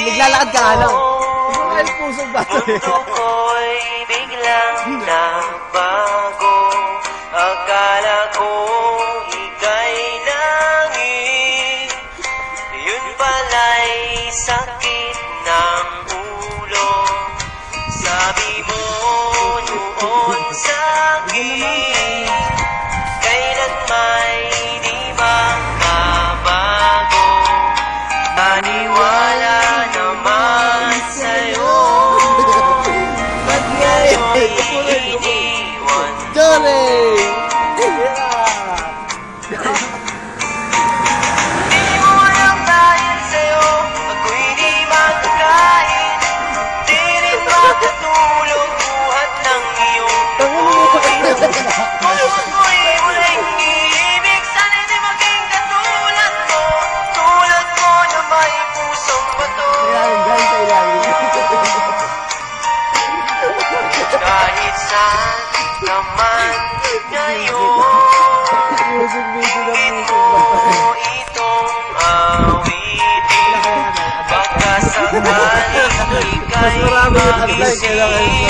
naglalakad ka nga lang. Ay, pusong ba? Mundo ko'y biglang nagbago. Akala ko ika'y langit. Yun pala'y sakit ng ulo. Sabi mo noon sa'kin, kailan may di makabago. Maniwala naman sa'yo, ba't ngayon'y iniwan mo? Johnny! Di mo alam dahil sa'yo, ako'y di makakain. Di rin makatulog buhat ng iyong tuwid. Kung ako'y muling iibig, sana'y di maging katulad mo. Tulad mo na may pusong bato. Kahit saan naman ngayon, ingit mo itong awitin. Baka sakaling ika'y magising,